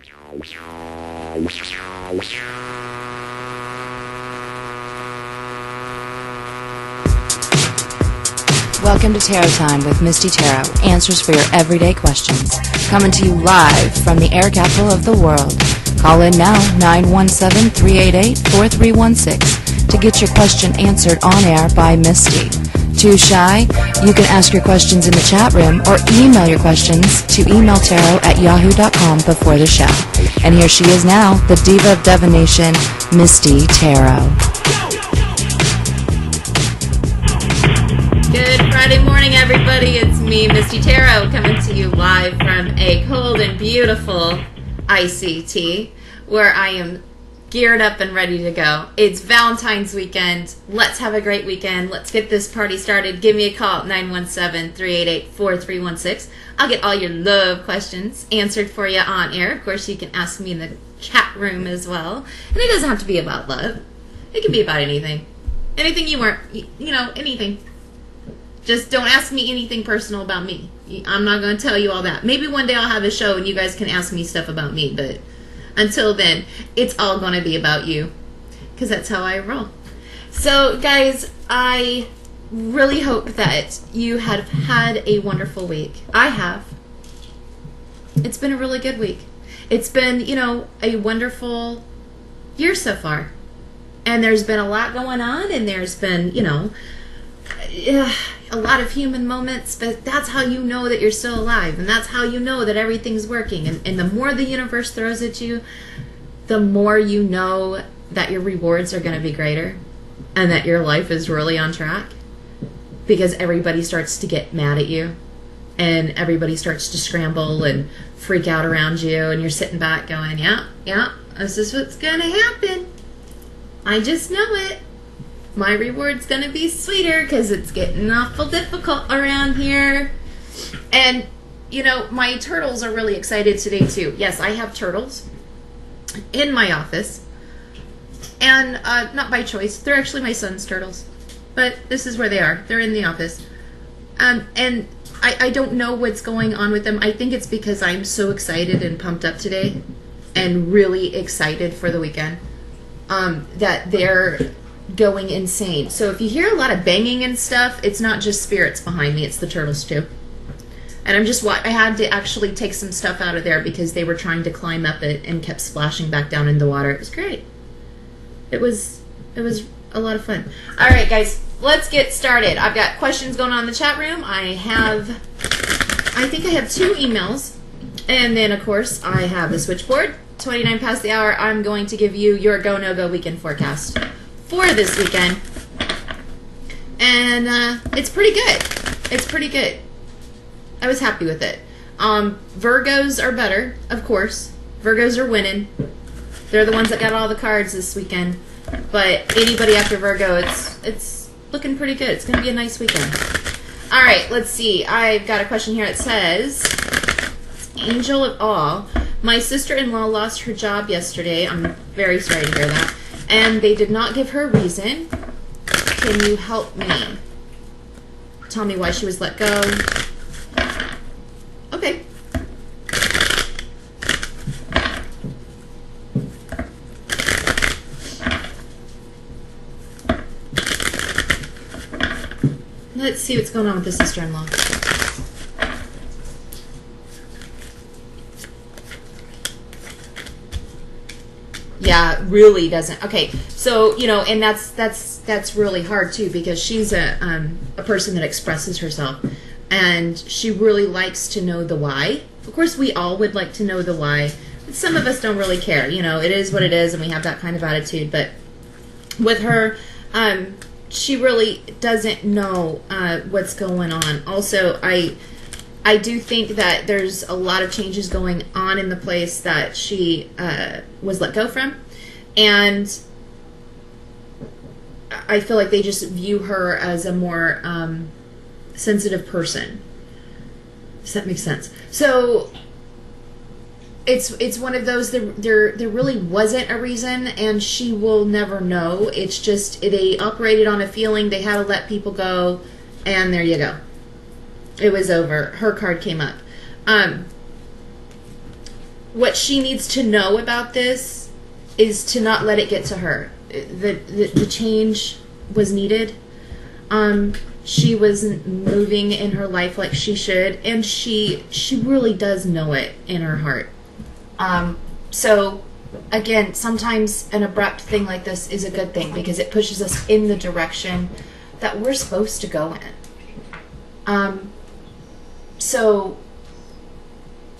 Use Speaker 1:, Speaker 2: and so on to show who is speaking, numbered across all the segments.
Speaker 1: Welcome to Tarot Time with Misty Tarot, answers for your everyday questions. Coming to you live from the air capital of the world. Call in now, 917-388-4316, to get your question answered on air by Misty. Too shy? You can ask your questions in the chat room or email your questions to emailtarot@yahoo.com before the show. And here she is now, the diva of divination, Misty Tarot.
Speaker 2: Good Friday morning, everybody. It's me, Misty Tarot, coming to you live from a cold and beautiful ICT, where I am geared up and ready to go. It's Valentine's weekend. Let's have a great weekend. Let's get this party started. Give me a call, 917-388-4316. I'll get all your love questions answered for you on air. Of course, you can ask me in the chat room as well. And it doesn't have to be about love. It can be about anything. Anything you want, anything. Just don't ask me anything personal about me. I'm not going to tell you all that. Maybe one day I'll have a show and you guys can ask me stuff about me, but until then, it's all going to be about you, because that's how I roll. So, guys, I really hope that you have had a wonderful week. I have. It's been a really good week. It's been, a wonderful year so far. And there's been a lot going on, and there's been, a lot of human moments, but that's how you know that you're still alive, and that's how you know that everything's working. And the more the universe throws at you, the more you know that your rewards are going to be greater and that your life is really on track, because everybody starts to get mad at you and everybody starts to scramble and freak out around you, and you're sitting back going, yeah, this is what's going to happen. I just know it. My reward's going to be sweeter because it's getting awful difficult around here. And, my turtles are really excited today, too. Yes, I have turtles in my office. And not by choice. They're actually my son's turtles. But this is where they are. They're in the office. And I don't know what's going on with them. I think it's because I'm so excited and pumped up today and really excited for the weekend that they're going insane. So if you hear a lot of banging and stuff, it's not just spirits behind me, it's the turtles too. And I had to actually take some stuff out of there because they were trying to climb up it and kept splashing back down in the water. It was great. It was a lot of fun. All right, guys, let's get started. I've got questions going on in the chat room. I think I have 2 emails, and then of course I have the switchboard. 29 past the hour, I'm going to give you your go no go weekend forecast for this weekend, and it's pretty good. It's pretty good. I was happy with it. Virgos are better, of course. Virgos are winning. They're the ones that got all the cards this weekend. But anybody after Virgo, it's looking pretty good. It's going to be a nice weekend. All right, let's see. I've got a question here. It says, Angel of Awe. My sister-in-law lost her job yesterday. I'm very sorry to hear that. And they did not give her a reason. Can you help me? Tell me why she was let go. Okay. Let's see what's going on with the sister-in-law. Yeah, really doesn't. Okay, so and that's really hard too, because she's a person that expresses herself, and she really likes to know the why. Of course, we all would like to know the why. But some of us don't really care. It is what it is, and we have that kind of attitude. But with her, she really doesn't know what's going on. Also, I do think that there's a lot of changes going on in the place that she was let go from. And I feel like they just view her as a more sensitive person. Does that make sense? So it's one of those, there really wasn't a reason, and she will never know. It's just they operated on a feeling. They had to let people go, and there you go. It was over. Her card came up. what she needs to know about this is to not let it get to her. The change was needed. She wasn't moving in her life like she should, and she really does know it in her heart. So again, sometimes an abrupt thing like this is a good thing because it pushes us in the direction that we're supposed to go in. So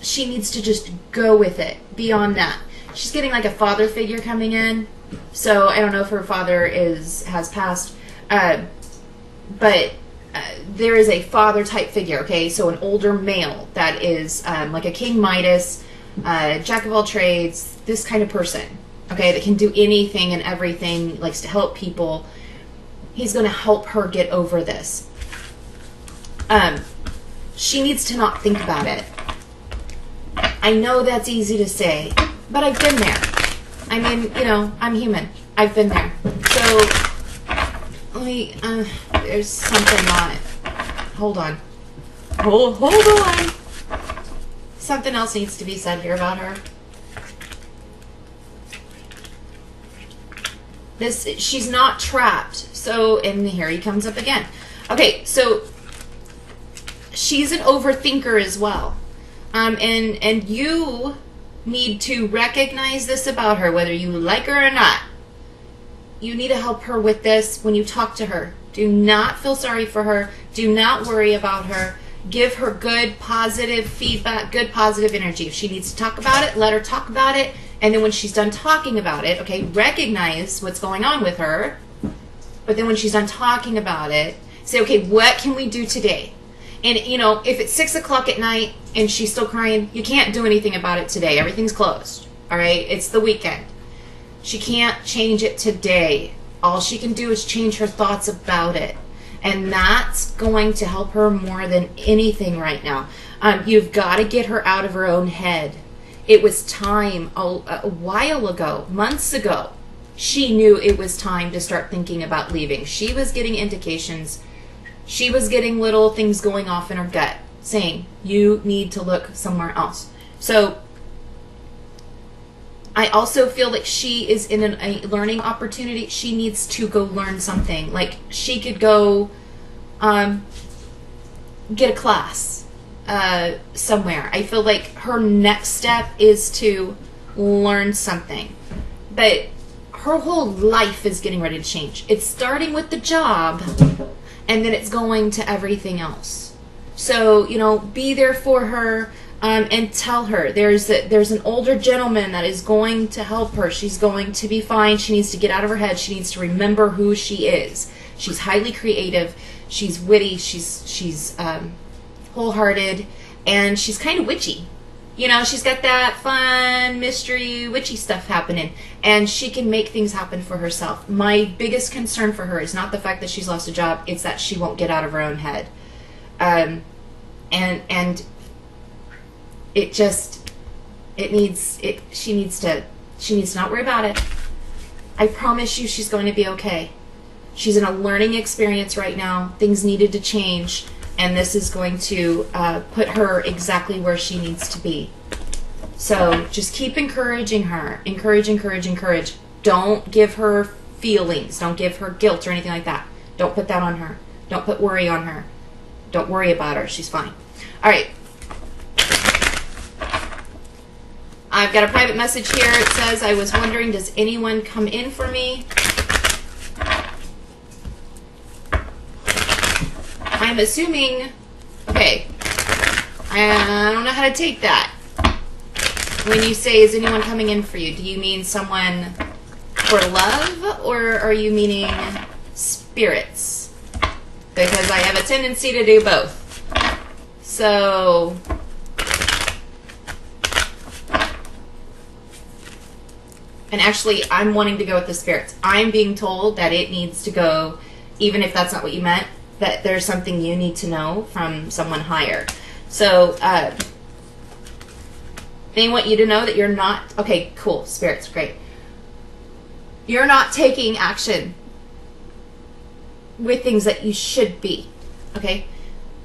Speaker 2: she needs to just go with it. Beyond that, she's getting like a father figure coming in. So I don't know if her father has passed, but there is a father type figure. Okay, so an older male that is like a King Midas, jack of all trades, this kind of person. Okay, that can do anything and everything, likes to help people. He's going to help her get over this. She needs to not think about it. I know that's easy to say, but I've been there. I mean, you know, I'm human. I've been there. So, let me, there's something not, hold on. Hold on. Something else needs to be said here about her. She's not trapped. So, and here he comes up again. Okay, so, she's an overthinker as well. And you need to recognize this about her, whether you like her or not. You need to help her with this when you talk to her. Do not feel sorry for her. Do not worry about her. Give her good, positive feedback, good, positive energy. If she needs to talk about it, let her talk about it. And then when she's done talking about it, okay, recognize what's going on with her. But then when she's done talking about it, say, okay, what can we do today? And, you know, if it's 6 o'clock at night and she's still crying, you can't do anything about it today. Everything's closed. All right? It's the weekend. She can't change it today. All she can do is change her thoughts about it. And that's going to help her more than anything right now. You've got to get her out of her own head. It was time a while ago, months ago, she knew it was time to start thinking about leaving. She was getting indications. She was getting little things going off in her gut saying, you need to look somewhere else. So I also feel like she is in a learning opportunity. She needs to go learn something. Like she could go get a class somewhere. I feel like her next step is to learn something. But her whole life is getting ready to change. It's starting with the job, and then it's going to everything else. So, you know, be there for her and tell her there's an older gentleman that is going to help her. She's going to be fine. She needs to get out of her head. She needs to remember who she is. She's highly creative. She's witty. She's wholehearted, and she's kind of witchy. You know, she's got that fun, mystery, witchy stuff happening, and she can make things happen for herself. My biggest concern for her is not the fact that she's lost a job, it's that she won't get out of her own head. And she needs to not worry about it. I promise you she's going to be okay. She's in a learning experience right now. Things needed to change. And this is going to put her exactly where she needs to be. So just keep encouraging her. Encourage. Don't give her feelings. Don't give her guilt or anything like that. Don't put that on her. Don't put worry on her. Don't worry about her. She's fine. All right. I've got a private message here. It says, I was wondering, does anyone come in for me? I'm assuming, okay, I don't know how to take that. When you say, is anyone coming in for you, do you mean someone for love, or are you meaning spirits? Because I have a tendency to do both. So, and actually, I'm wanting to go with the spirits. I'm being told that it needs to go, even if that's not what you meant, that there's something you need to know from someone higher. So, they want you to know that you're not, okay, cool, spirits, great. You're not taking action with things that you should be, okay?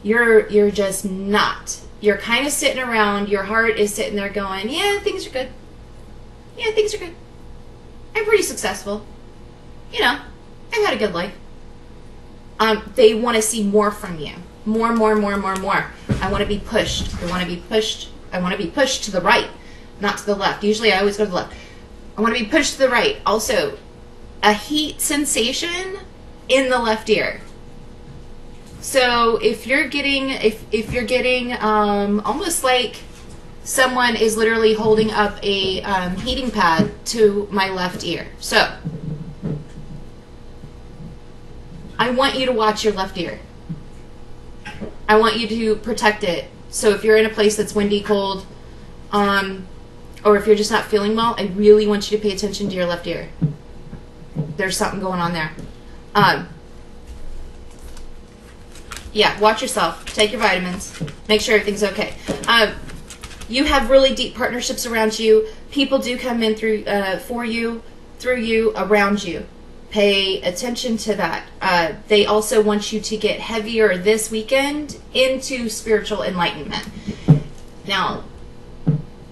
Speaker 2: You're just not You're kind of sitting around, your heart is sitting there going, yeah, things are good. Yeah, things are good. I'm pretty successful. You know, I've had a good life. They want to see more from you. More. I want to be pushed. I want to be pushed. I want to be pushed to the right, not to the left. Usually I always go to the left. I want to be pushed to the right. Also, a heat sensation in the left ear. So if you're getting, almost like someone is literally holding up a heating pad to my left ear. So I want you to watch your left ear. I want you to protect it. So if you're in a place that's windy, cold, or if you're just not feeling well, I really want you to pay attention to your left ear. There's something going on there. Yeah, watch yourself. Take your vitamins. Make sure everything's okay. You have really deep partnerships around you. People do come in through for you, through you, around you. Pay attention to that. They also want you to get heavier this weekend into spiritual enlightenment. Now,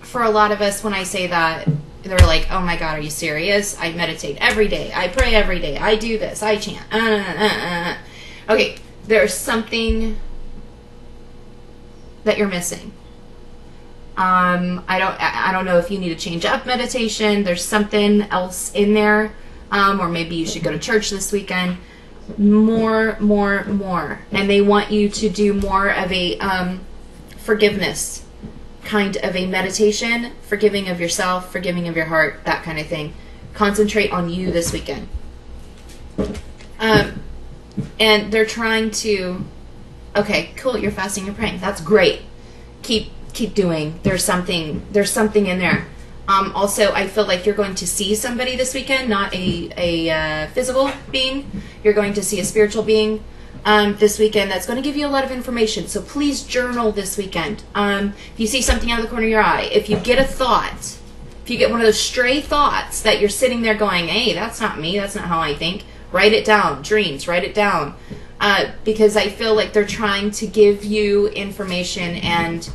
Speaker 2: for a lot of us, when I say that, they're like, oh my God, are you serious? I meditate every day. I pray every day. I do this. I chant. Okay, there's something that you're missing. I don't know if you need to change up meditation. There's something else in there. Or maybe you should go to church this weekend. More. And they want you to do more of a forgiveness kind of a meditation, forgiving of yourself, forgiving of your heart, that kind of thing. Concentrate on you this weekend. And they're trying to, okay, cool, you're fasting and praying. That's great. Keep doing. There's something in there. Also, I feel like you're going to see somebody this weekend, not a physical being. You're going to see a spiritual being this weekend that's going to give you a lot of information. So please journal this weekend. If you see something out of the corner of your eye, if you get a thought, if you get one of those stray thoughts that you're sitting there going, hey, that's not me, that's not how I think, write it down. Dreams, write it down. Because I feel like they're trying to give you information and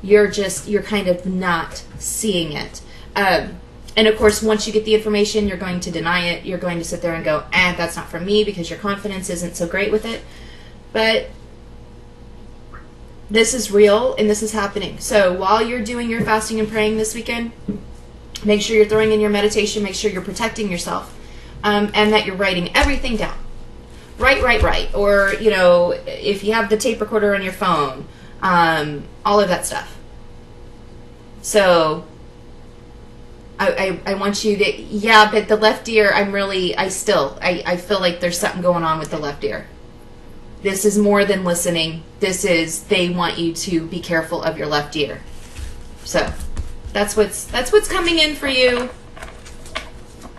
Speaker 2: you're kind of not seeing it. And of course, once you get the information, you're going to deny it. You're going to sit there and go, that's not for me, because your confidence isn't so great with it. But this is real and this is happening. So while you're doing your fasting and praying this weekend, make sure you're throwing in your meditation, make sure you're protecting yourself, and that you're writing everything down. Write. Or, if you have the tape recorder on your phone, all of that stuff. So I want you to, but the left ear, I feel like there's something going on with the left ear. This is more than listening. They want you to be careful of your left ear. So that's what's coming in for you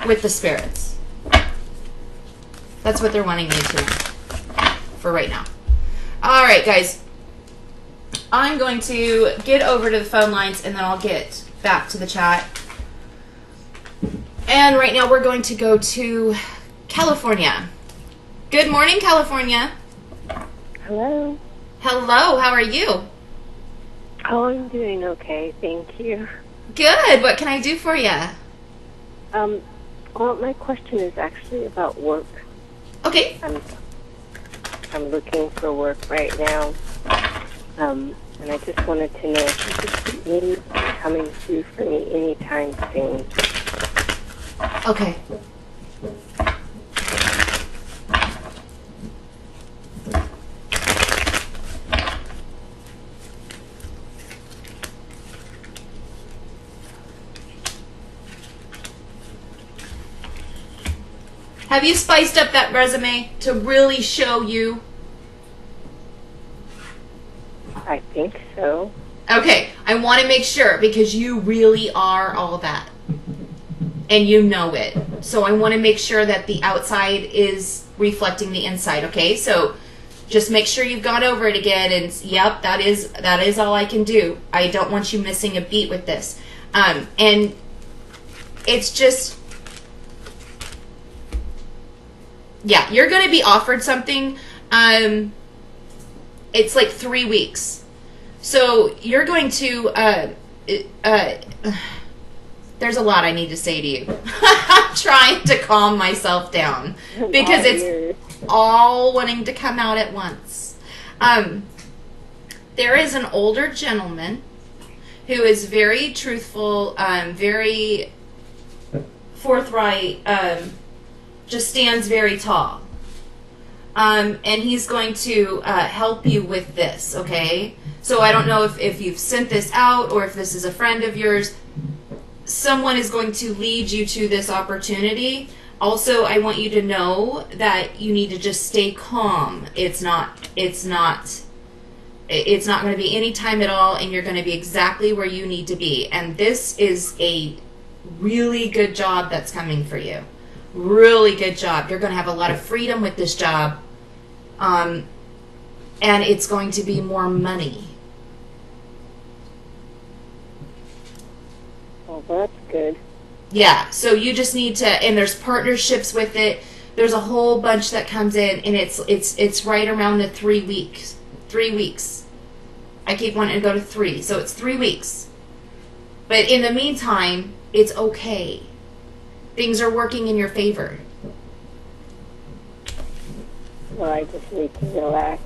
Speaker 2: with the spirits. That's what they're wanting me to know for right now. All right, guys. I'm going to get over to the phone lines and then I'll get back to the chat. And right now we're going to go to California. Good morning, California.
Speaker 3: Hello.
Speaker 2: Hello, how are you?
Speaker 3: Oh, I'm doing okay, thank you.
Speaker 2: Good. What can I do for you?
Speaker 3: Well, my question is actually about work.
Speaker 2: Okay.
Speaker 3: I'm looking for work right now. And I just wanted to know if you could see me coming through for me anytime soon.
Speaker 2: Okay. Have you spiced up that resume to really show you?
Speaker 3: I think so.
Speaker 2: Okay, I want to make sure because you really are all that. And you know it. So I want to make sure that the outside is reflecting the inside, okay? So just make sure you've gone over it again and yep, that is all I can do. I don't want you missing a beat with this. And it's just, yeah, you're going to be offered something. It's like 3 weeks. So you're going to, there's a lot I need to say to you. I'm trying to calm myself down because it's all wanting to come out at once. There is an older gentleman who is very truthful, very forthright, just stands very tall. And he's going to help you with this, okay? So I don't know if you've sent this out or if this is a friend of yours. Someone is going to lead you to this opportunity. Also, I want you to know that you need to just stay calm. It's not going to be any time at all, and you're going to be exactly where you need to be. And this is a really good job that's coming for you. Really good job. You're going to have a lot of freedom with this job. And it's going to be more money.
Speaker 3: Oh, that's good.
Speaker 2: Yeah, so you just need to, and there's partnerships with it. There's a whole bunch that comes in, and it's right around the 3 weeks. 3 weeks. I keep wanting to go to 3, so it's 3 weeks. But in the meantime, it's okay. Things are working in your favor.
Speaker 3: Well, I just need to relax.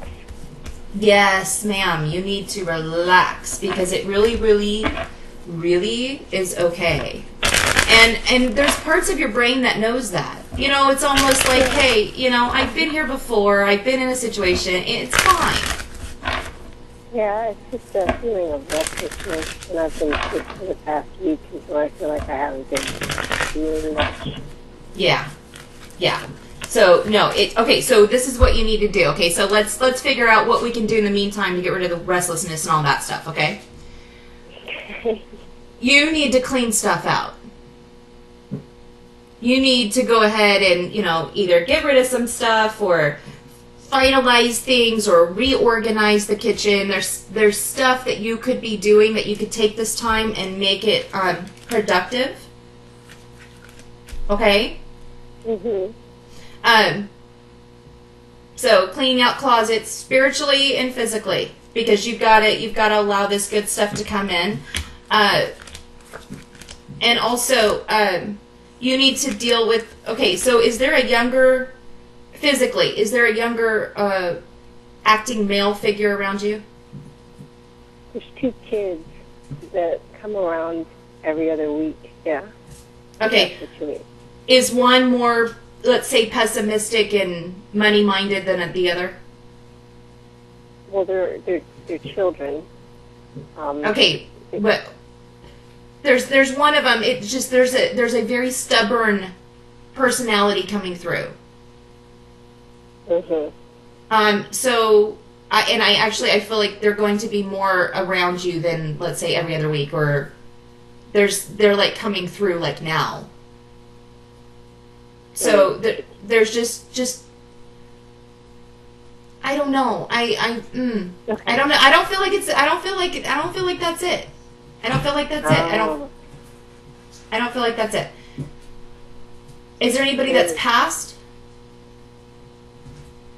Speaker 2: Yes, ma'am, you need to relax because it really, really, really is okay. And there's parts of your brain that knows that. You know, it's almost like, hey, you know, I've been here before. I've been in a situation. It's fine.
Speaker 3: Yeah, it's just a feeling of restlessness, and I've been sick for the past week, and so I feel like I haven't been doing much.
Speaker 2: Yeah. Yeah. So, no, okay, so this is what you need to do. Okay, so let's figure out what we can do in the meantime to get rid of the restlessness and all that stuff, okay? You need to clean stuff out. You need to go ahead and, you know, either get rid of some stuff or finalize things or reorganize the kitchen. There's stuff that you could be doing that you could take this time and make it productive. Okay?
Speaker 3: Mm-hmm.
Speaker 2: So cleaning out closets spiritually and physically, because you've got to allow this good stuff to come in. And also, you need to deal with, okay, so is there a younger acting male figure around you?
Speaker 3: There's 2 kids that come around every other week, yeah.
Speaker 2: Okay. Is one more, let's say, pessimistic and money-minded than the other?
Speaker 3: Well, they're children.
Speaker 2: Okay, but there's one of them. It's just there's a very stubborn personality coming through.
Speaker 3: Mm-hmm.
Speaker 2: So I feel like they're going to be more around you than, let's say, every other week, or they're like coming through like now. So there's just I don't know.
Speaker 3: Okay.
Speaker 2: I don't know. I don't feel like that's it. I don't feel like that's it. I don't feel like that's it. Is there anybody that's passed?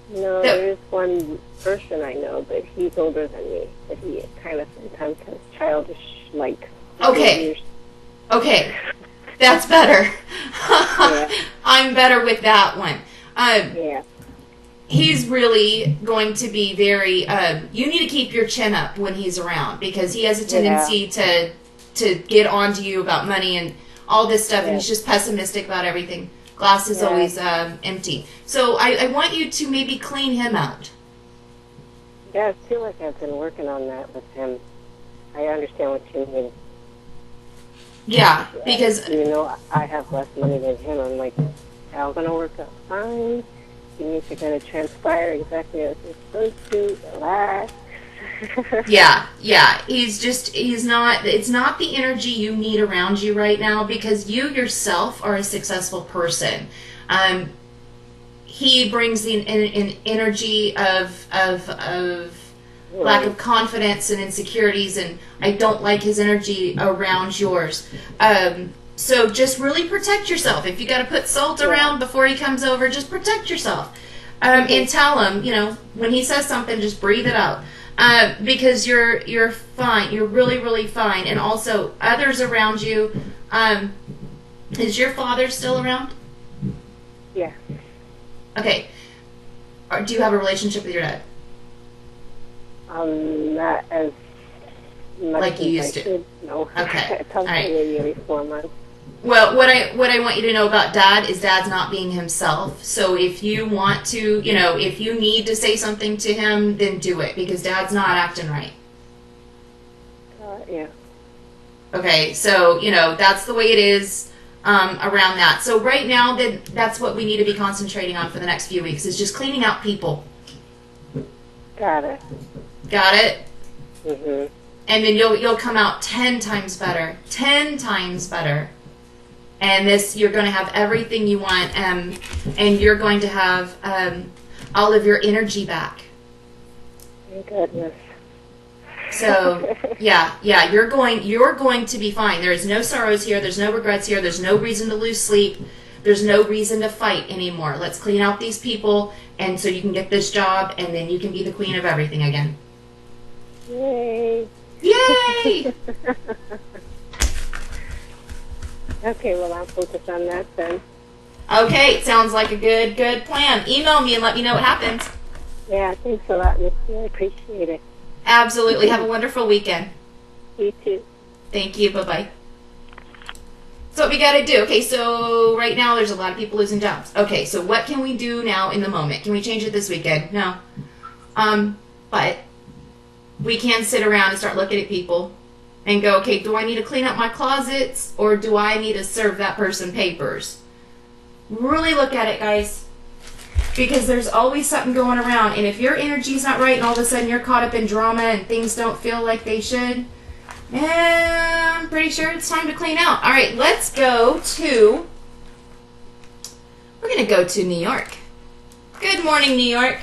Speaker 3: No, there's one person I know, but he's older than me. But he kind of sometimes has childish, like,
Speaker 2: okay. Okay. That's better.
Speaker 3: Yeah.
Speaker 2: I'm better with that one.
Speaker 3: Yeah.
Speaker 2: He's really going to be very, you need to keep your chin up when he's around, because he has a tendency to get onto you about money and all this stuff, and he's just pessimistic about everything. Glass is always empty. So I want you to maybe clean him out.
Speaker 3: Yeah, I feel like I've been working on that with him. I understand what you mean.
Speaker 2: Yeah, because...
Speaker 3: You know, I have less money than him. I'm like, it's all going to work out fine. Things are going to transpire exactly as it's supposed to. Relax.
Speaker 2: Yeah. It's not the energy you need around you right now, because you yourself are a successful person. He brings an energy of lack of confidence and insecurities, and I don't like his energy around yours. So just really protect yourself. If you got to put salt around before he comes over, just protect yourself. And tell him, when he says something, just breathe it out. Because you're fine. You're really, really fine. And also, others around you, is your father still around?
Speaker 3: Yeah.
Speaker 2: Okay. Do you have a relationship with your dad?
Speaker 3: Not as much
Speaker 2: like you
Speaker 3: as
Speaker 2: used
Speaker 3: I
Speaker 2: to.
Speaker 3: should. No.
Speaker 2: Okay.
Speaker 3: It comes
Speaker 2: All right.
Speaker 3: maybe every 4 months.
Speaker 2: Well, what I want you to know about Dad is Dad's not being himself. So if you want to, if you need to say something to him, then do it, because Dad's not acting right.
Speaker 3: Yeah.
Speaker 2: Okay, so, that's the way it is around that. So right now, that's what we need to be concentrating on for the next few weeks, is just cleaning out people.
Speaker 3: Got it.
Speaker 2: Got it?
Speaker 3: Mhm.
Speaker 2: And then you'll come out 10 times better. 10 times better. And you're going to have everything you want, and you're going to have all of your energy back.
Speaker 3: Thank goodness.
Speaker 2: So, yeah, you're going to be fine. There is no sorrows here. There's no regrets here. There's no reason to lose sleep. There's no reason to fight anymore. Let's clean out these people, and so you can get this job, and then you can be the queen of everything again.
Speaker 3: Yay.
Speaker 2: Yay!
Speaker 3: Okay, well, I'll focus on that then.
Speaker 2: Okay, sounds like a good plan. Email me and let me know what happens.
Speaker 3: Yeah, thanks a lot, Misty. I appreciate it.
Speaker 2: Absolutely. Have a wonderful weekend.
Speaker 3: You too.
Speaker 2: Thank you. Bye-bye. So what we got to do. Okay, so right now there's a lot of people losing jobs. Okay, so what can we do now in the moment? Can we change it this weekend? No. But we can sit around and start looking at people and go, okay, do I need to clean up my closets, or do I need to serve that person papers? Really look at it, guys. Because there's always something going around. And if your energy's not right and all of a sudden you're caught up in drama and things don't feel like they should, I'm pretty sure it's time to clean out. All right, let's go to... We're going to go to New York. Good morning, New York.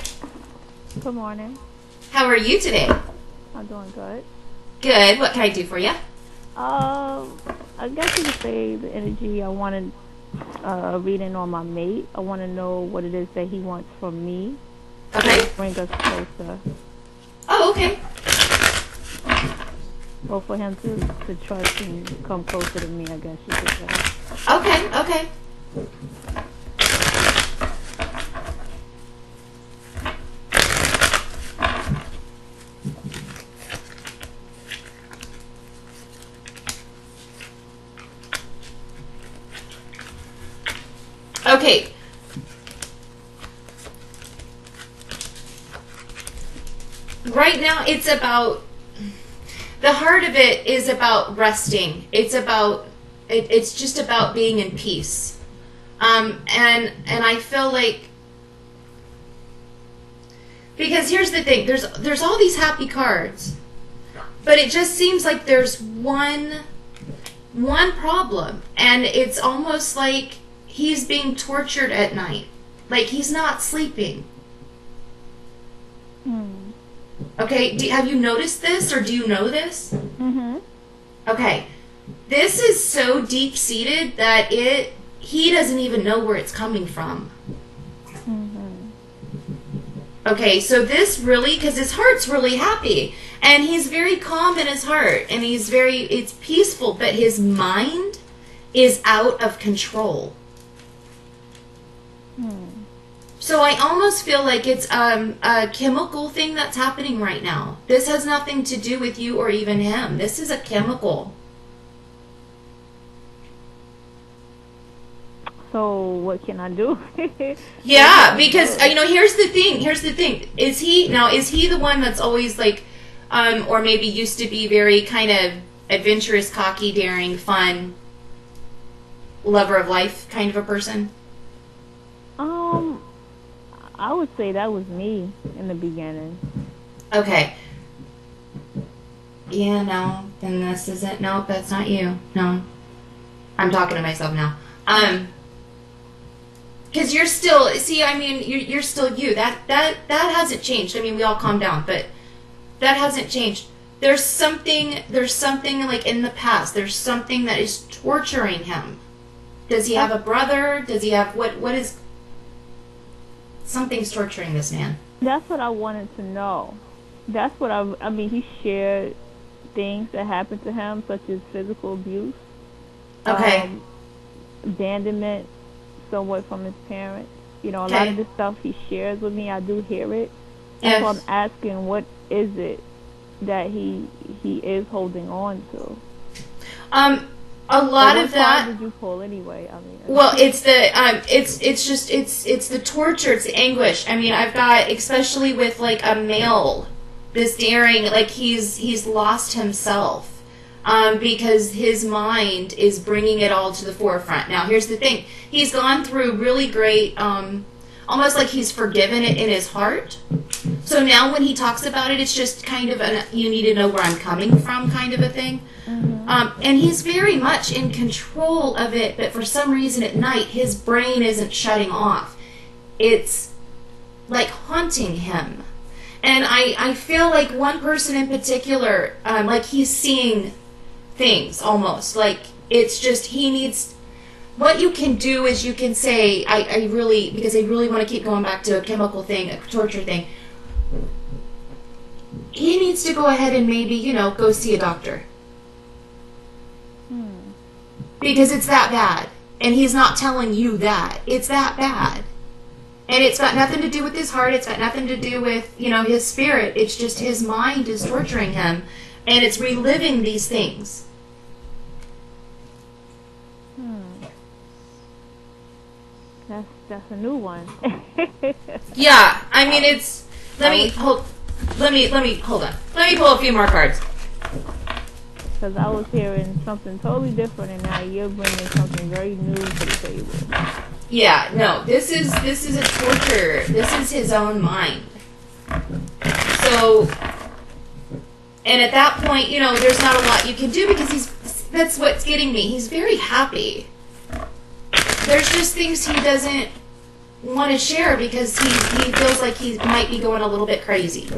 Speaker 4: Good morning.
Speaker 2: How are you today?
Speaker 4: I'm doing good.
Speaker 2: Good. What can I do for you?
Speaker 4: I guess you could say the energy. I wanted a reading on my mate. I want to know what it is that he wants from me.
Speaker 2: Okay.
Speaker 4: Bring us closer.
Speaker 2: Oh, okay.
Speaker 4: Or for him to trust and come closer to me, I guess you could say.
Speaker 2: Okay. Okay. Right now, it's about, the heart of it is about resting. It's about, it's just about being in peace. And I feel like, because here's the thing, there's all these happy cards, but it just seems like there's one problem, and it's almost like he's being tortured at night. Like he's not sleeping. Okay, have you noticed this, or do you know this?
Speaker 4: Mm-hmm.
Speaker 2: Okay, this is so deep-seated that he doesn't even know where it's coming from.
Speaker 4: Mm-hmm.
Speaker 2: Okay, so this really, because his heart's really happy, and he's very calm in his heart, and it's peaceful, but his mind is out of control. So I almost feel like it's a chemical thing that's happening right now. This has nothing to do with you or even him. This is a chemical.
Speaker 4: So what can I do?
Speaker 2: Yeah, because here's the thing. Is he the one that's always like, or maybe used to be very kind of adventurous, cocky, daring, fun, lover of life kind of a person?
Speaker 4: I would say that was me in the beginning.
Speaker 2: Okay. Yeah, no, then this isn't. Nope, that's not you. No. I'm talking to myself now. Because you're still, you're still you. That hasn't changed. I mean, we all calm down, but that hasn't changed. There's something like in the past. There's something that is torturing him. Does he have a brother? Does he have, what is... Something's torturing this man.
Speaker 4: That's what I wanted to know. That's what I mean, he shared things that happened to him, such as physical abuse,
Speaker 2: Okay.
Speaker 4: abandonment, somewhat from his parents. You know, a lot
Speaker 2: Okay.
Speaker 4: of the stuff he shares with me, I do hear it. And so I'm
Speaker 2: Yes.
Speaker 4: asking, what is it that he is holding on to?
Speaker 2: A lot
Speaker 4: Or
Speaker 2: of
Speaker 4: what card
Speaker 2: that.
Speaker 4: did you pull anyway? I mean,
Speaker 2: Well, it's the it's the torture, it's the anguish. I mean, I've got, especially with like a male, this daring, like he's lost himself, because his mind is bringing it all to the forefront. Now, here's the thing: he's gone through really great, almost like he's forgiven it in his heart. So now when he talks about it, it's just kind of an you need to know where I'm coming from kind of a thing. And he's very much in control of it, but for some reason at night his brain isn't shutting off. It's like haunting him. And I feel like one person in particular, like he's seeing things almost. Like it's just he needs... What you can do is you can say, I really, because I really want to keep going back to a chemical thing, a torture thing. He needs to go ahead and maybe, go see a doctor. Because it's that bad. And he's not telling you that. It's that bad. And it's got nothing to do with his heart. It's got nothing to do with, his spirit. It's just his mind is torturing him. And it's reliving these things.
Speaker 4: That's a new one.
Speaker 2: Yeah, I mean it's... Let me hold on. Let me pull a few more cards.
Speaker 4: Because I was hearing something totally different, and now you're bringing something very new to the table.
Speaker 2: Yeah, no, this is a torture. This is his own mind. So, and at that point, there's not a lot you can do because that's what's getting me. He's very happy. There's just things he doesn't want to share because he feels like he might be going a little bit crazy.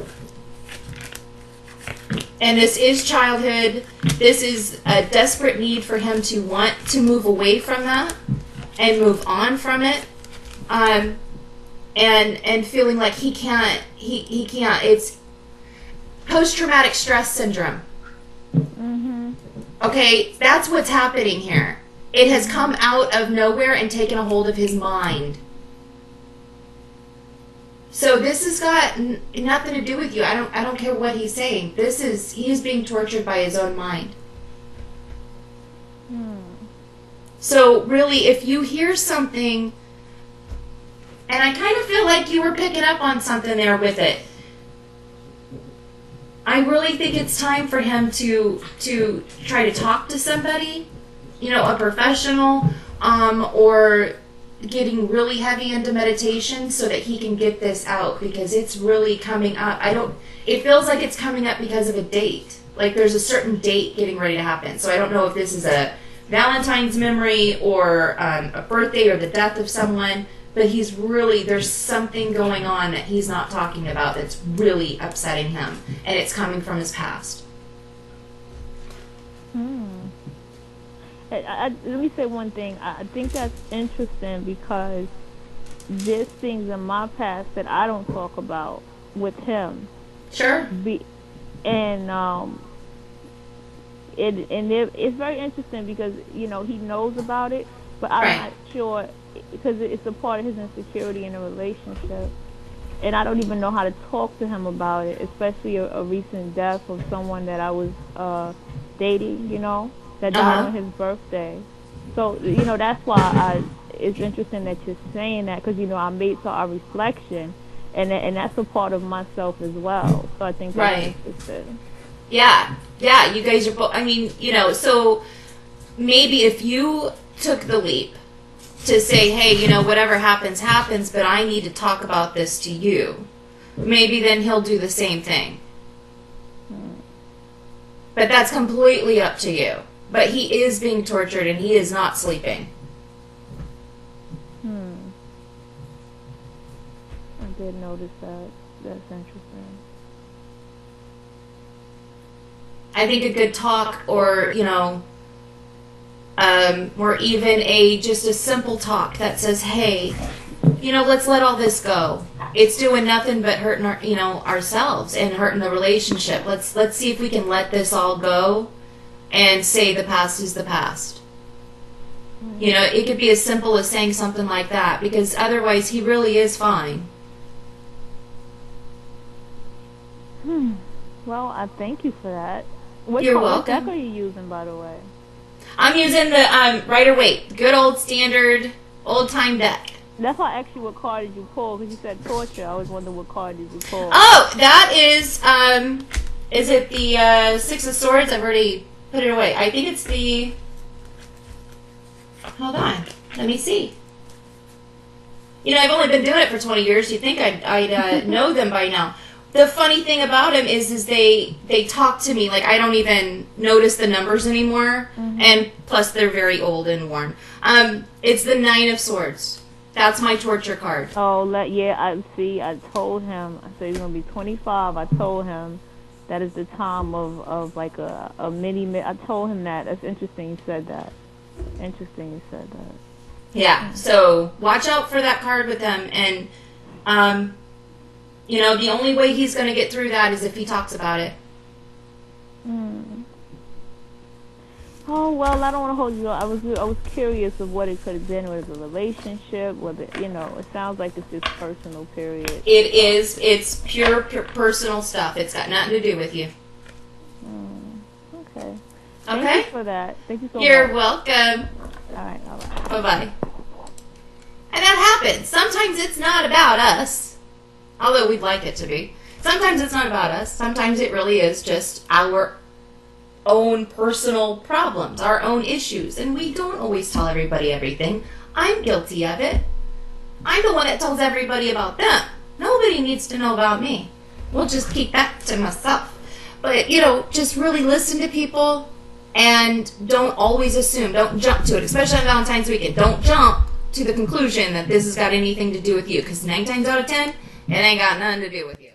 Speaker 2: And this is childhood. This is a desperate need for him to want to move away from that and move on from it. And feeling like he can't. It's post-traumatic stress syndrome. Okay, that's what's happening here. It has come out of nowhere and taken a hold of his mind. So this has got nothing to do with you. I don't care what he's saying. He is being tortured by his own mind. So really, if you hear something, and I kind of feel like you were picking up on something there with it, I really think it's time for him to try to talk to somebody, a professional, or getting really heavy into meditation so that he can get this out, because it's really coming up. It feels like it's coming up because of a date. Like there's a certain date getting ready to happen. So I don't know if this is a Valentine's memory or a birthday or the death of someone, but there's something going on that he's not talking about that's really upsetting him, and it's coming from his past.
Speaker 4: Let me say one thing. I think that's interesting because there's things in my past that I don't talk about with him.
Speaker 2: Sure.
Speaker 4: It's very interesting because he knows about it, but I'm not sure because it's a part of his insecurity in a relationship, and I don't even know how to talk to him about it, especially a recent death of someone that I was dating, that died on his birthday. So that's why it's interesting that you're saying that, because I made our reflection, and that's a part of myself as well. So I think that's interesting.
Speaker 2: Yeah, you guys are both, so maybe if you took the leap to say, hey, whatever happens, happens, but I need to talk about this to you, maybe then he'll do the same thing. But that's completely up to you. But he is being tortured and he is not sleeping.
Speaker 4: I did notice that. That's interesting.
Speaker 2: I think a good talk, or or even just a simple talk that says, hey, let's let all this go. It's doing nothing but hurting ourselves and hurting the relationship. Let's see if we can let this all go and say the past is the past. It could be as simple as saying something like that, because otherwise he really is fine.
Speaker 4: Well, I thank you for that.
Speaker 2: You're welcome.
Speaker 4: What deck are you using, by the way?
Speaker 2: I'm using the Rider-Waite, good old standard old-time deck.
Speaker 4: That's why I asked you what card did you pull, because you said torture. I was wondering what card did you pull.
Speaker 2: Oh, that is it the Six of Swords? I've already put it away. I think it's the... Hold on. Let me see. I've only been doing it for 20 years. You'd think I'd know them by now. The funny thing about them is they talk to me like I don't even notice the numbers anymore. Mm-hmm. And plus they're very old and worn. It's the Nine of Swords. That's my torture card.
Speaker 4: Oh, I told him, I said he's going to be 25. I told him that is the time of like a mini, I told him that. That's interesting you said that.
Speaker 2: Yeah, so watch out for that card with them. And, the only way he's going to get through that is if he talks about it.
Speaker 4: Oh, well, I don't want to hold you up. I was curious of what it could have been. Was it a relationship? Whether, it sounds like it's just personal, period.
Speaker 2: It is. It's pure personal stuff. It's got nothing to do with you.
Speaker 4: Okay.
Speaker 2: Thank
Speaker 4: you for that. Thank you so much.
Speaker 2: You're welcome.
Speaker 4: All right.
Speaker 2: Bye-bye. And that happens. Sometimes it's not about us, although we'd like it to be. Sometimes it's not about us. Sometimes it really is just our own personal problems, our own issues, and we don't always tell everybody everything. I'm guilty of it. I'm the one that tells everybody about them. Nobody needs to know about me. We'll just keep that to myself. But, just really listen to people and don't always assume. Don't jump to it, especially on Valentine's weekend. Don't jump to the conclusion that this has got anything to do with you, because 9 times out of 10, it ain't got nothing to do with you.